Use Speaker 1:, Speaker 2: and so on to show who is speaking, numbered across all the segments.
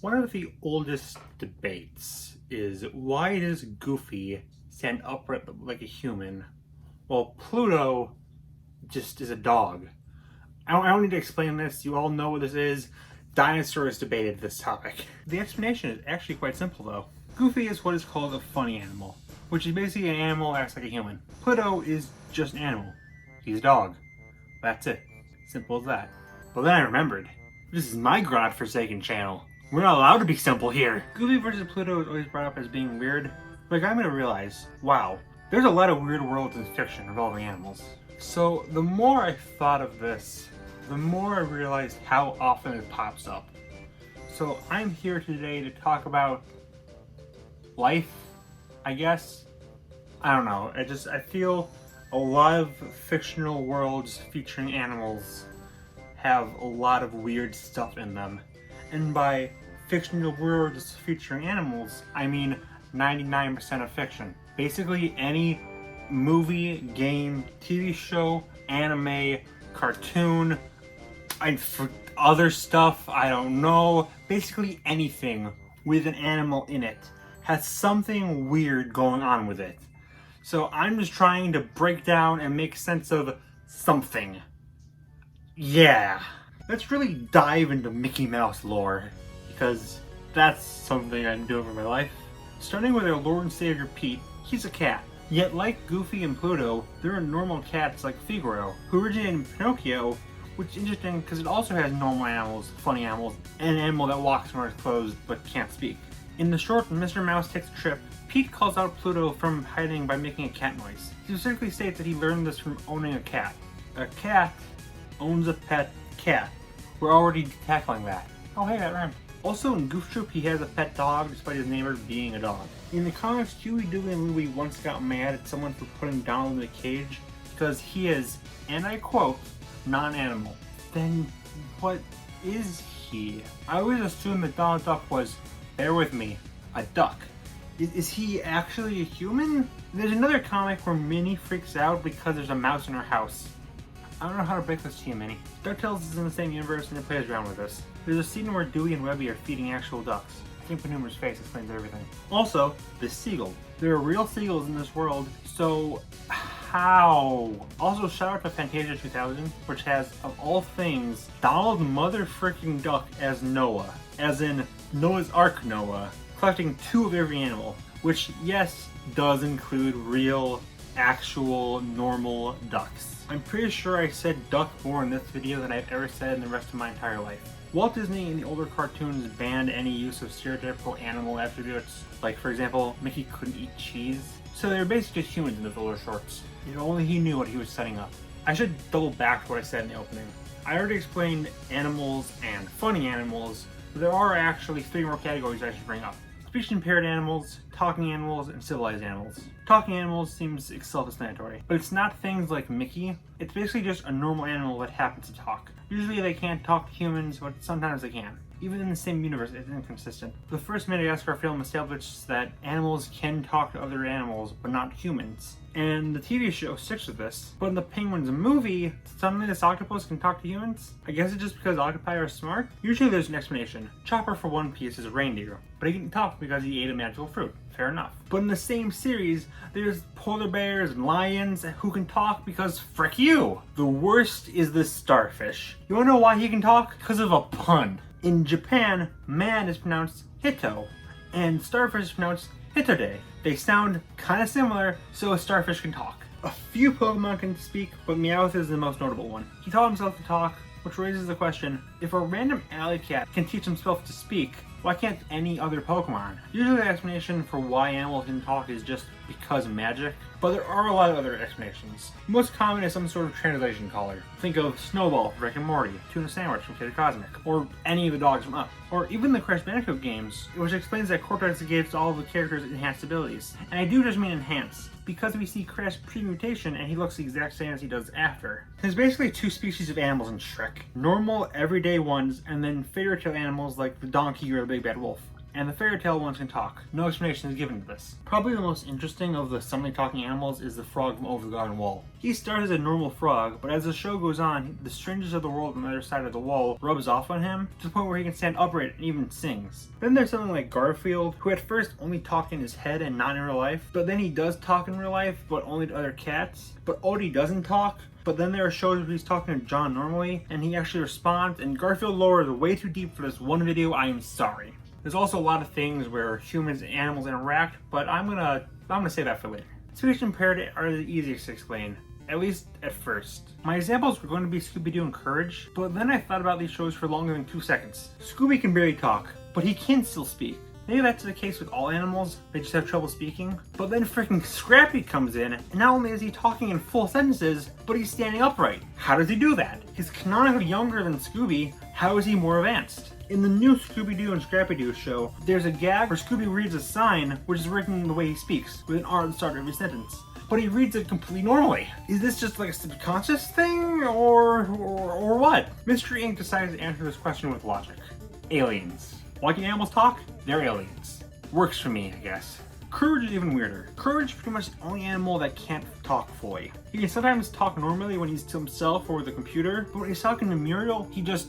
Speaker 1: One of the oldest debates is why does Goofy stand upright like a human while Pluto just is a dog? I don't need to explain this. You all know what this is. Dinosaurs debated this topic. The explanation is actually quite simple though. Goofy is what is called a funny animal, which is basically an animal that acts like a human. Pluto is just an animal. He's a dog. That's it. Simple as that. But then I remembered, this is my godforsaken channel. We're not allowed to be simple here. Goofy versus Pluto is always brought up as being weird, but I'm gonna realize, wow, there's a lot of weird worlds in fiction involving animals. So the more I thought of this, the more I realized how often it pops up. So I'm here today to talk about life, I guess. I don't know, I feel a lot of fictional worlds featuring animals have a lot of weird stuff in them. And by fictional worlds featuring animals, I mean 99% of fiction. Basically any movie, game, TV show, anime, cartoon, for other stuff, I don't know. Basically anything with an animal in it has something weird going on with it. So I'm just trying to break down and make sense of something. Yeah. Let's really dive into Mickey Mouse lore, because that's something I'm doing for my life. Starting with our Lord and Savior Pete, he's a cat. Yet like Goofy and Pluto, there are normal cats like Figaro, who originated in Pinocchio, which is interesting because it also has normal animals, funny animals, and an animal that walks when it's closed but can't speak. In the short Mr. Mouse Takes a Trip, Pete calls out Pluto from hiding by making a cat noise. He specifically states that he learned this from owning a cat. A cat owns a pet cat. We're already tackling that. Oh hey, that rhymed. Also in Goof Troop, he has a pet dog despite his neighbor being a dog. In the comics, Huey, Dewey, and Louie once got mad at someone for putting Donald in a cage because he is, and I quote, non-animal. Then what is he? I always assumed that Donald Duck was, bear with me, a duck. Is he actually a human? There's another comic where Minnie freaks out because there's a mouse in her house. I don't know how to break this to you, Minnie. DuckTales is in the same universe and it plays around with this. There's a scene where Dewey and Webby are feeding actual ducks. I think Panuma's face explains everything. Also, the seagull. There are real seagulls in this world, so how? Also, shout out to Fantasia 2000, which has, of all things, Donald Mother Frickin' Duck as Noah. As in, Noah's Ark Noah, collecting 2 of every animal, which, yes, does include real, actual, normal ducks. I'm pretty sure I said duck more in this video than I've ever said in the rest of my entire life. Walt Disney in the older cartoons banned any use of stereotypical animal attributes, like for example, Mickey couldn't eat cheese. So they were basically just humans in those older shorts. If only he knew what he was setting up. I should double back to what I said in the opening. I already explained animals and funny animals, but there are actually 3 more categories I should bring up. Speech-impaired animals, talking animals, and civilized animals. Talking animals seems self-explanatory, but it's not things like Mickey. It's basically just a normal animal that happens to talk. Usually they can't talk to humans, but sometimes they can. Even in the same universe, it's inconsistent. The first Madagascar film establishes that animals can talk to other animals, but not humans. And the TV show sticks with this. But in the Penguins movie, suddenly this octopus can talk to humans? I guess it's just because octopi are smart? Usually there's an explanation. Chopper for One Piece is a reindeer, but he can talk because he ate a magical fruit. Fair enough. But in the same series, there's polar bears and lions who can talk because frick you! The worst is the starfish. You wanna know why he can talk? Because of a pun. In Japan, man is pronounced hito, and starfish is pronounced hitode. They sound kind of similar, so a starfish can talk. A few Pokemon can speak, but Meowth is the most notable one. He taught himself to talk, which raises the question, if a random alley cat can teach himself to speak, why can't any other Pokemon? Usually the explanation for why animals can talk is just because of magic, but there are a lot of other explanations. The most common is some sort of translation collar. Think of Snowball from Rick and Morty, Tuna Sandwich from Kid Cosmic, or any of the dogs from Up, or even the Crash Bandicoot games, which explains that Cortex gives all of the characters enhanced abilities. And I do just mean enhanced, because we see Crash pre-mutation and he looks the exact same as he does after. There's basically 2 species of animals in Shrek. Normal, everyday ones, and then fairy tale animals like the donkey or the big bad wolf. and the fairy tale ones can talk. No explanation is given to this. Probably the most interesting of the suddenly talking animals is the frog from Over the Garden Wall. He starts as a normal frog, but as the show goes on, the strangeness of the world on the other side of the wall rubs off on him to the point where he can stand upright and even sings. Then there's something like Garfield, who at first only talked in his head and not in real life, but then he does talk in real life, but only to other cats. But Odie doesn't talk. But then there are shows where he's talking to John normally, and he actually responds, and Garfield lore is way too deep for this one video, I am sorry. There's also a lot of things where humans and animals interact, but I'm gonna say that for later. Speech and parrot are the easiest to explain, at least at first. My examples were going to be Scooby-Doo and Courage, but then I thought about these shows for longer than 2 seconds. Scooby can barely talk, but he can still speak. Maybe that's the case with all animals, they just have trouble speaking. But then freaking Scrappy comes in, and not only is he talking in full sentences, but he's standing upright. How does he do that? He's canonically younger than Scooby, how is he more advanced? In the new Scooby-Doo and Scrappy-Doo show, there's a gag where Scooby reads a sign, which is written the way he speaks, with an R at the start of every sentence. But he reads it completely normally. Is this just like a subconscious thing, or what? Mystery Inc. decided to answer this question with logic. Aliens. Why can animals talk? They're aliens. Works for me, I guess. Courage is even weirder. Courage is pretty much the only animal that can't talk fully. He can sometimes talk normally when he's to himself or with a computer, but when he's talking to Muriel, he just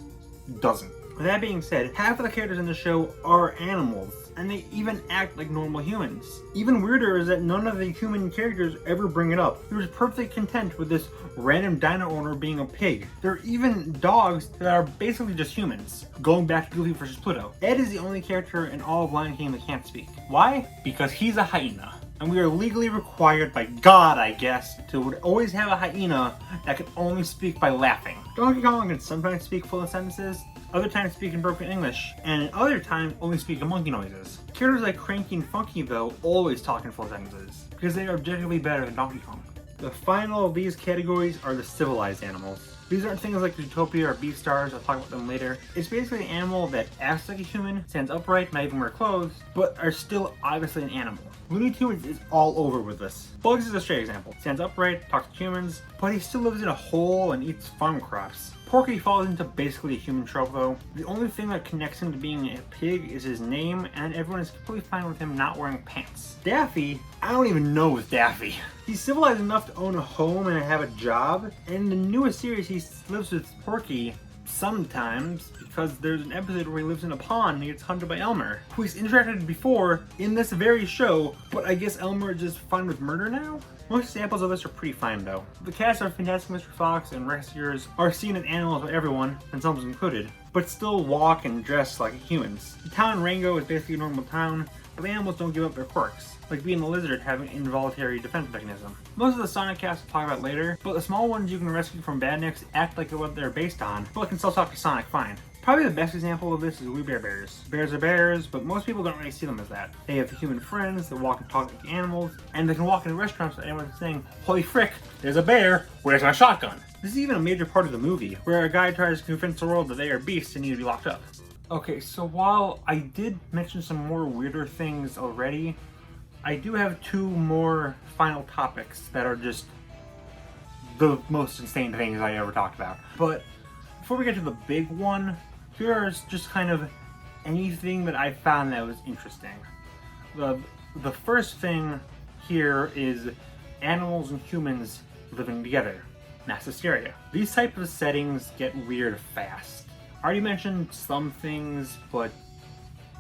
Speaker 1: doesn't. With that being said, half of the characters in the show are animals, and they even act like normal humans. Even weirder is that none of the human characters ever bring it up. They're just perfectly content with this random dino owner being a pig. There are even dogs that are basically just humans, going back to Goofy vs. Pluto. Ed is the only character in all of Lion King that can't speak. Why? Because he's a hyena. And we are legally required by God, I guess, to always have a hyena that can only speak by laughing. Donkey Kong can sometimes speak full sentences, other times speak in broken English, and other times only speak in monkey noises. Characters like Cranky and Funky, though, always talk in full sentences, because they are objectively better than Donkey Kong. The final of these categories are the civilized animals. These aren't things like Zootopia or Beastars, I'll talk about them later. It's basically an animal that acts like a human, stands upright, not even wear clothes, but are still obviously an animal. Looney Tunes is all over with this. Bugs is a straight example. Stands upright, talks to humans, but he still lives in a hole and eats farm crops. Porky falls into basically a human trope though. The only thing that connects him to being a pig is his name, and everyone is completely fine with him not wearing pants. Daffy, I don't even know with Daffy. He's civilized enough to own a home and have a job, and in the newest series he lives with Porky sometimes, because there's an episode where he lives in a pond and he gets hunted by Elmer, who he's interacted before in this very show, but I guess Elmer is just fine with murder now? Most examples of this are pretty fine though. The cast of Fantastic Mr. Fox and rescuers are seen as animals by everyone, themselves included, but still walk and dress like humans. The town in Rango is basically a normal town, but the animals don't give up their quirks, like being a lizard having an involuntary defense mechanism. Most of the Sonic cast we'll talk about later, but the small ones you can rescue from badniks act like what they're based on, but can still talk to Sonic fine. Probably the best example of this is We Bare Bears. Bears are bears, but most people don't really see them as that. They have human friends that walk and talk like animals, and they can walk into restaurants without anyone saying, "Holy frick, there's a bear, where's my shotgun?" This is even a major part of the movie, where a guy tries to convince the world that they are beasts and need to be locked up. Okay, so while I did mention some more weirder things already, I do have 2 more final topics that are just the most insane things I ever talked about. But before we get to the big one, here's just kind of anything that I found that was interesting. The first thing here is animals and humans living together. Mass hysteria. These type of settings get weird fast. I already mentioned some things, but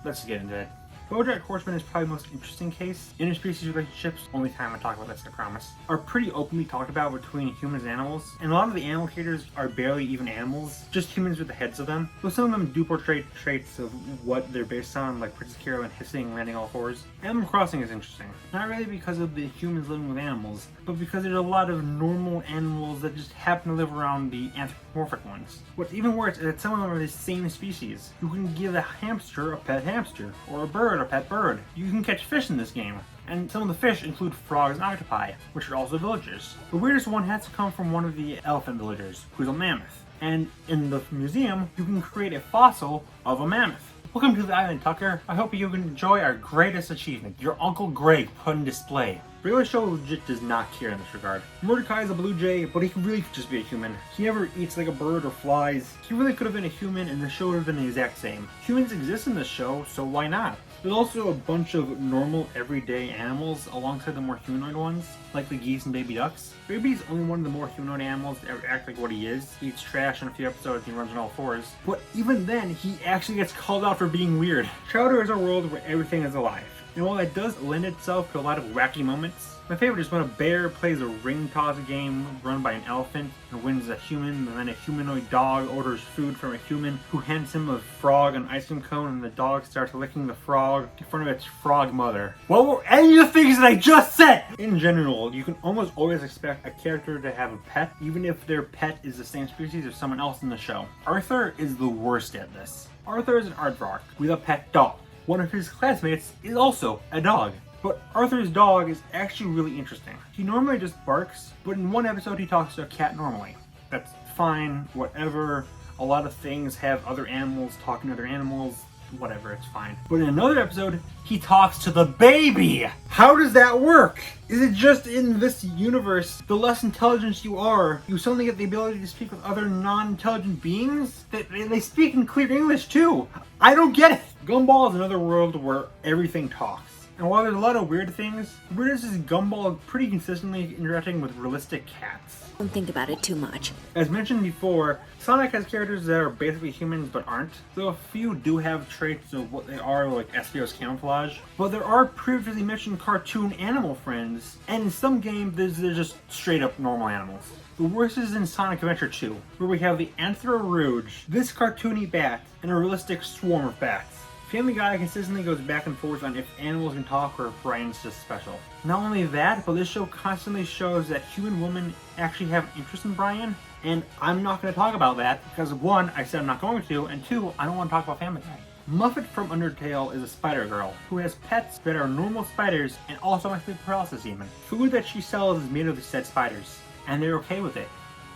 Speaker 1: let's get into it. BoJack Horseman is probably the most interesting case. Interspecies relationships, only time I talk about this, I promise, are pretty openly talked about between humans and animals, and a lot of the animal characters are barely even animals, just humans with the heads of them. Though some of them do portray traits of what they're based on, like Princess Carolyn hissing, landing all fours. Animal Crossing is interesting. Not really because of the humans living with animals, but because there's a lot of normal animals that just happen to live around the anthropomorphic ones. What's even worse is that some of them are the same species. You can give a hamster a pet hamster, or a bird a pet bird. You can catch fish in this game, and some of the fish include frogs and octopi, which are also villagers. The weirdest one has to come from one of the elephant villagers, who's a mammoth. And in the museum, you can create a fossil of a mammoth. Welcome to the island, Tucker. I hope you can enjoy our greatest achievement, your Uncle Greg put on display. Regular Show legit does not care in this regard. Mordecai is a blue jay, but he really could just be a human. He never eats like a bird or flies. He really could have been a human, and the show would have been the exact same. Humans exist in this show, so why not? There's also a bunch of normal, everyday animals alongside the more humanoid ones, like the geese and baby ducks. Baby's only one of the more humanoid animals to ever act like what he is. He eats trash in a few episodes and he runs on all fours. But even then, he actually gets called out for being weird. Chowder is a world where everything is alive. And while that does lend itself to a lot of wacky moments, my favorite is when a bear plays a ring toss game run by an elephant and wins a human, and then a humanoid dog orders food from a human who hands him a frog and ice cream cone, and the dog starts licking the frog in front of its frog mother. What were any of the things that I just said? In general, you can almost always expect a character to have a pet, even if their pet is the same species as someone else in the show. Arthur is the worst at this. Arthur is an aardvark with a pet dog. One of his classmates is also a dog. But Arthur's dog is actually really interesting. He normally just barks, but in one episode he talks to a cat normally. That's fine, whatever. A lot of things have other animals talking to other animals, whatever, it's fine. But in another episode, he talks to the baby! How does that work? Is it just in this universe, the less intelligent you are, you suddenly get the ability to speak with other non-intelligent beings? They speak in clear English too! I don't get it! Gumball is another world where everything talks. And while there's a lot of weird things, the weirdest is Gumball pretty consistently interacting with realistic cats.
Speaker 2: Don't think about it too much.
Speaker 1: As mentioned before, Sonic has characters that are basically humans but aren't, though a few do have traits of what they are, like Espio's camouflage. But there are previously mentioned cartoon animal friends, and in some games they're just straight up normal animals. The worst is in Sonic Adventure 2, where we have the Anthro Rouge, this cartoony bat, and a realistic swarm of bats. Family Guy consistently goes back and forth on if animals can talk or if Brian's just special. Not only that, but this show constantly shows that human women actually have interest in Brian, and I'm not going to talk about that because one, I said I'm not going to, and two, I don't want to talk about Family Guy. Muffet from Undertale is a spider girl who has pets that are normal spiders and also might be paralysis demon. Food that she sells is made of the said spiders, and they're okay with it.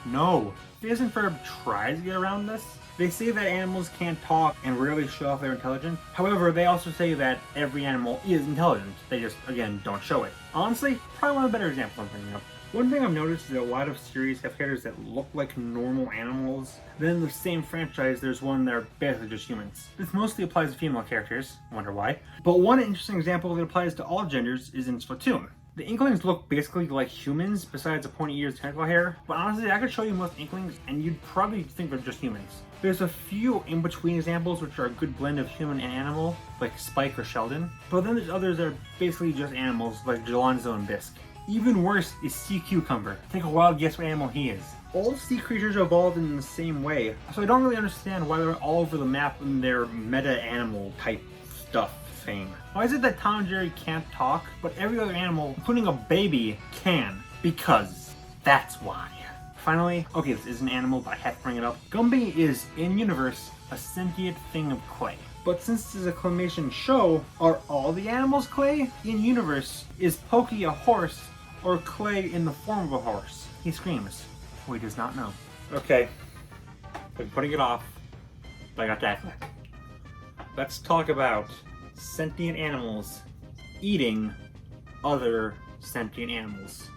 Speaker 1: No. Phineas and Ferb tries to get around this. They say that animals can't talk and rarely show off their intelligence. However, they also say that every animal is intelligent. They just, again, don't show it. Honestly, probably one of the better examples I'm bringing up. One thing I've noticed is that a lot of series have characters that look like normal animals. Then in the same franchise, there's one that are basically just humans. This mostly applies to female characters, wonder why. But one interesting example that applies to all genders is in Splatoon. The Inklings look basically like humans, besides a pointy ears and tentacle hair, but honestly, I could show you most Inklings, and you'd probably think they're just humans. There's a few in-between examples which are a good blend of human and animal, like Spike or Sheldon, but then there's others that are basically just animals, like Jalonzo and Bisque. Even worse is Sea Cucumber. Take a wild guess what animal he is. All sea creatures evolved in the same way, so I don't really understand why they're all over the map in their meta-animal type stuff. Why is it that Tom and Jerry can't talk, but every other animal, including a baby, can? Because that's why. Finally, okay, this is an animal, but I have to bring it up. Gumby is, in universe, a sentient thing of clay. But since this is a claymation show, are all the animals clay? In universe, is Pokey a horse, or clay in the form of a horse? He screams. Oh, he does not know. Okay, I'm putting it off, but I got that. Let's talk about sentient animals eating other sentient animals.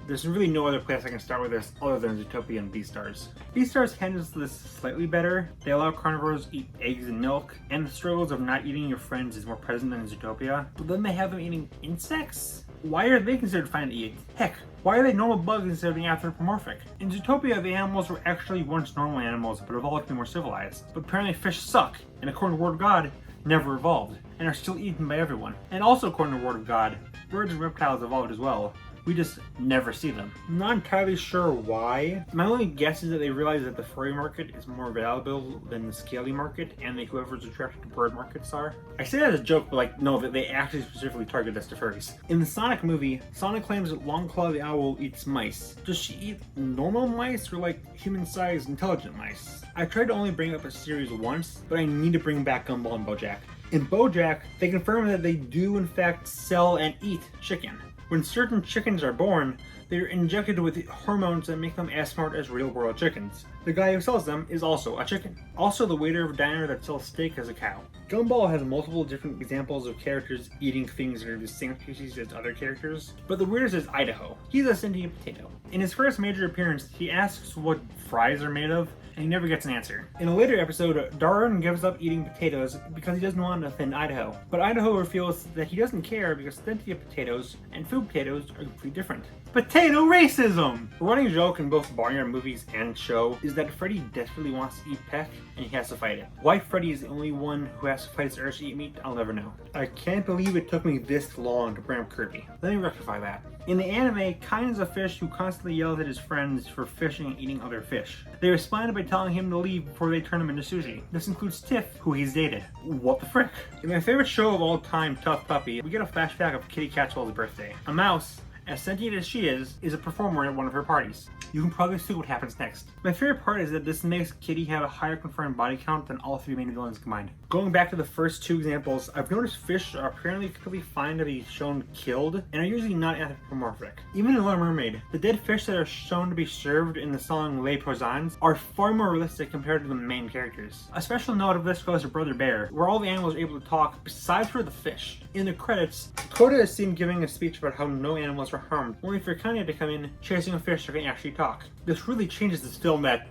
Speaker 1: There's really no other place I can start with this other than Zootopia and Beastars. Beastars handles this slightly better. They allow carnivores to eat eggs and milk, and the struggles of not eating your friends is more present than in Zootopia. But then they have them eating insects? Why are they considered fine to eat? Heck, why are they normal bugs instead of being anthropomorphic? In Zootopia, the animals were actually once normal animals, but evolved to be more civilized. But apparently fish suck, and according to the Word of God, never evolved, and are still eaten by everyone. And also according to the Word of God, birds and reptiles evolved as well. We just never see them. I'm not entirely sure why. My only guess is that they realize that the furry market is more valuable than the scaly market, and that whoever's attracted to bird markets are. I say that as a joke, but like, no, that they actually specifically target us to furries. In the Sonic movie, Sonic claims that Longclaw the owl eats mice. Does she eat normal mice or like human-sized intelligent mice? I tried to only bring up a series once, but I need to bring back Gumball and BoJack. In BoJack, they confirm that they do in fact sell and eat chicken. When certain chickens are born, they are injected with hormones that make them as smart as real-world chickens. The guy who sells them is also a chicken. Also, the waiter of a diner that sells steak is a cow. Gumball has multiple different examples of characters eating things that are the same species as other characters, but the weirdest is Idaho. He's a sentient potato. In his first major appearance, he asks what fries are made of, and he never gets an answer. In a later episode, Darwin gives up eating potatoes because he doesn't want to offend Idaho, but Idaho reveals that he doesn't care because sentient potatoes and food potatoes are completely different. Potato racism! A running joke in both Barnyard movies and show is that Freddy desperately wants to eat Peck and he has to fight it. Why Freddy is the only one who has to fight his urge to eat meat, I'll never know. I can't believe it took me this long to bring up Kirby. Let me rectify that. In the anime, Kain is a fish who constantly yells at his friends for fishing and eating other fish. They responded by telling him to leave before they turn him into sushi. This includes Tiff, who he's dated. What the frick? In my favorite show of all time, Tough Puppy, we get a flashback of Kitty Catchwell's birthday. A mouse, as sentient as she is a performer at one of her parties. You can probably see what happens next. My favorite part is that this makes Kitty have a higher confirmed body count than all three main villains combined. Going back to the first two examples, I've noticed fish are apparently completely fine to be shown killed, and are usually not anthropomorphic. Even in Little Mermaid, the dead fish that are shown to be served in the song Les Poissons are far more realistic compared to the main characters. A special note of this goes to Brother Bear, where all the animals are able to talk besides for the fish. In the credits, Coda is seen giving a speech about how no animals were harmed, only for Kanye to come in chasing a fish that can actually talk. This really changes this film that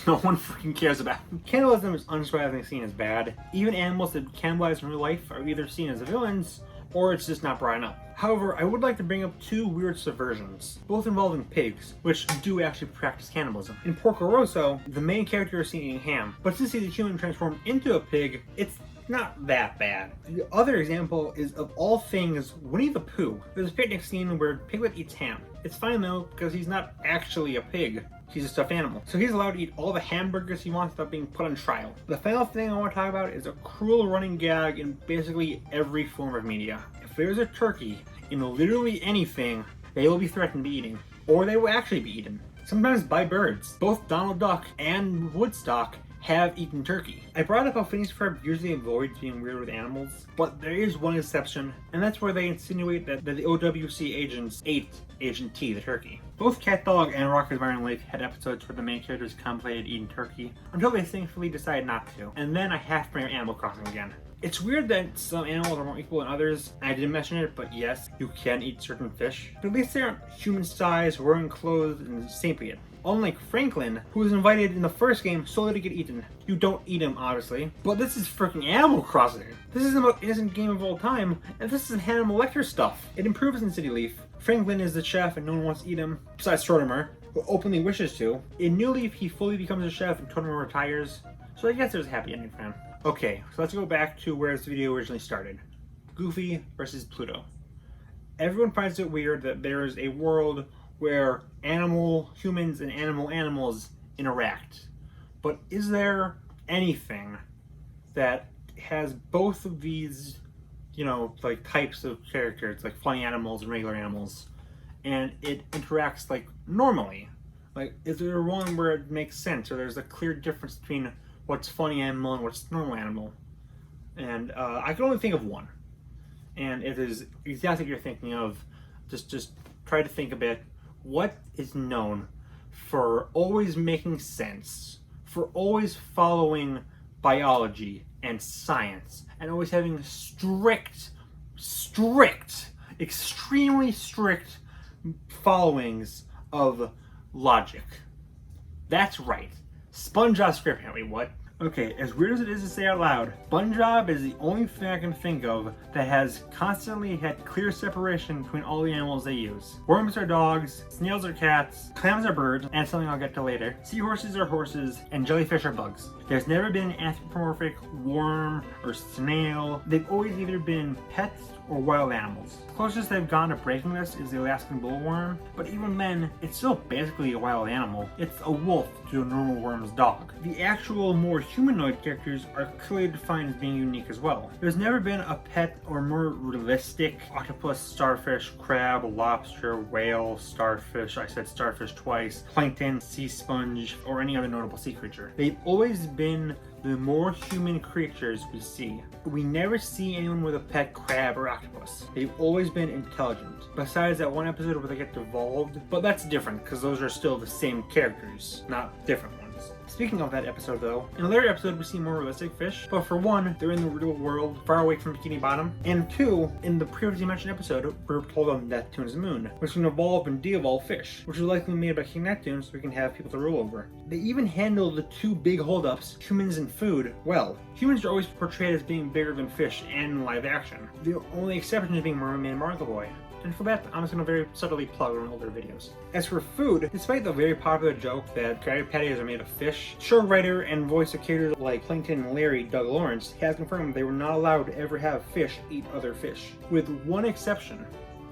Speaker 1: no one freaking cares about. Cannibalism is unsurprisingly seen as bad. Even animals that cannibalize in real life are either seen as villains, or it's just not brought up. However, I would like to bring up two weird subversions, both involving pigs, which do actually practice cannibalism. In Porco Rosso, the main character is seen eating ham, but since he's a human transformed into a pig, it's not that bad. The other example is, of all things, Winnie the Pooh. There's a picnic scene where Piglet eats ham. It's fine though, because he's not actually a pig. He's a stuffed animal. So he's allowed to eat all the hamburgers he wants without being put on trial. The final thing I want to talk about is a cruel running gag in basically every form of media. If there's a turkey in literally anything, they will be threatened to be eaten. Or they will actually be eaten. Sometimes by birds. Both Donald Duck and Woodstock have eaten turkey. I brought up how Phineas and Ferb usually avoids being weird with animals, but there is one exception, and that's where they insinuate that the OWC agents ate Agent T, the turkey. Both Cat Dog and Rocko's Modern Life had episodes where the main characters contemplated eating turkey, until they thankfully decided not to, and then I have to bring up Animal Crossing again. It's weird that some animals are more equal than others. I didn't mention it, but yes, you can eat certain fish. But at least they aren't human-sized, wearing clothes, and sapient. Unlike Franklin, who was invited in the first game solely to get eaten. You don't eat him, obviously. But this is freaking Animal Crossing. This is the most innocent game of all time, and this is Hannibal Lecter stuff. It improves in City Leaf. Franklin is the chef and no one wants to eat him, besides Tortimer, who openly wishes to. In New Leaf, he fully becomes a chef and Tortimer retires. So I guess there's a happy ending for him. Okay, so let's go back to where this video originally started. Goofy versus Pluto. Everyone finds it weird that there is a world where humans and animals interact. But is there anything that has both of these, like types of characters, like flying animals and regular animals, and it interacts like normally? Like, is there one where it makes sense, or there's a clear difference between what's funny animal and what's normal animal? And I can only think of one. And it is exactly what you're thinking of. Just try to think a bit. What is known for always making sense, for always following biology and science, and always having strict, extremely strict followings of logic? That's right. SpongeBob SquarePants. Wait, what? Okay, as weird as it is to say out loud, SpongeBob is the only thing I can think of that has constantly had clear separation between all the animals they use. Worms are dogs, snails are cats, clams are birds, and something I'll get to later. Seahorses are horses, and jellyfish are bugs. There's never been an anthropomorphic worm or snail. They've always either been pets or wild animals. The closest they've gone to breaking this is the Alaskan bullworm, but even then, it's still basically a wild animal. It's a wolf to a normal worm's dog. The actual more humanoid characters are clearly defined as being unique as well. There's never been a pet or more realistic octopus, starfish, crab, lobster, whale, starfish, I said starfish twice, plankton, sea sponge, or any other notable sea creature. They've always been the more human creatures we see. We never see anyone with a pet crab or octopus. They've always been intelligent. Besides that one episode where they get devolved, but that's different because those are still the same characters, not different ones. Speaking of that episode though, in a later episode we see more realistic fish, but for one, they're in the real world, far away from Bikini Bottom, and two, in the previously mentioned episode, we're told on Neptune's moon, which can evolve and de-evolve fish, which was likely made by King Neptune so we can have people to rule over. They even handle the two big holdups, humans and food, well. Humans are always portrayed as being bigger than fish and in live action. The only exception is being Mermaid and Martha Boy. And for that, I'm just going to very subtly plug on older videos. As for food, despite the very popular joke that Krabby Patties are made of fish, show writer and voice of characters like Plankton and Larry, Doug Lawrence, has confirmed they were not allowed to ever have fish eat other fish. With one exception,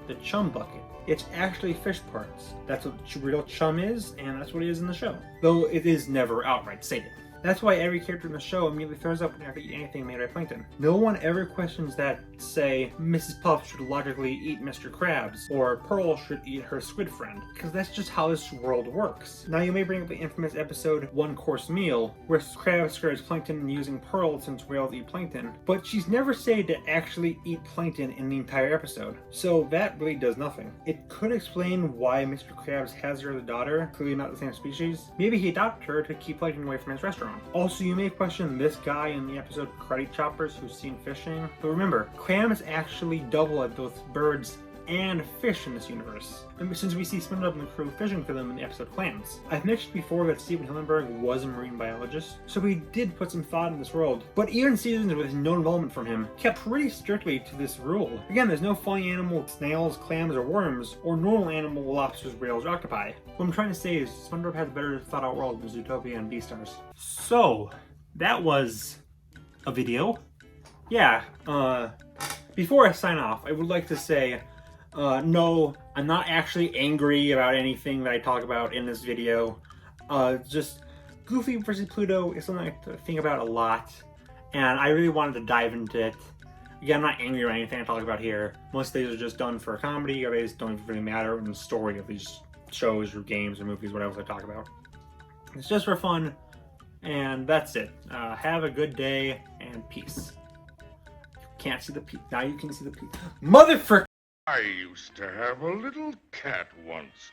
Speaker 1: the chum bucket. It's actually fish parts. That's what real chum is, and that's what it is in the show. Though it is never outright stated. That's why every character in the show immediately throws up when they have to eat anything made by plankton. No one ever questions that, say, Mrs. Puff should logically eat Mr. Krabs, or Pearl should eat her squid friend, because that's just how this world works. Now you may bring up the infamous episode One Course Meal, where Krabs scares plankton using Pearl since whales eat plankton, but she's never said to actually eat plankton in the entire episode, so that really does nothing. It could explain why Mr. Krabs has her as a daughter, clearly not the same species. Maybe he adopted her to keep plankton away from his restaurant. Also, you may question this guy in the episode Karate Choppers who's seen fishing, but remember, clams actually double as both birds and fish in this universe, and since we see Spongebob and the crew fishing for them in the episode Clams. I've mentioned before that Stephen Hillenburg was a marine biologist, so he did put some thought in this world, but even seasons with no involvement from him kept pretty strictly to this rule. Again, there's no flying animal, snails, clams, or worms, or normal animal, lobsters, whales, or octopi. What I'm trying to say is SpongeBob has a better thought out world than Zootopia and Beastars. So, that was a video. Yeah, before I sign off, I would like to say, no, I'm not actually angry about anything that I talk about in this video. Just Goofy versus Pluto is something I think about a lot, and I really wanted to dive into it. Again, I'm not angry about anything I talk about here. Most of these are just done for comedy, or they just don't really matter in the story of these shows or games or movies, whatever I talk about. It's just for fun, and that's it. Have a good day, and peace. You can't see the peace. Now you can see the peace. Motherfucker!
Speaker 2: I used to have a little cat once.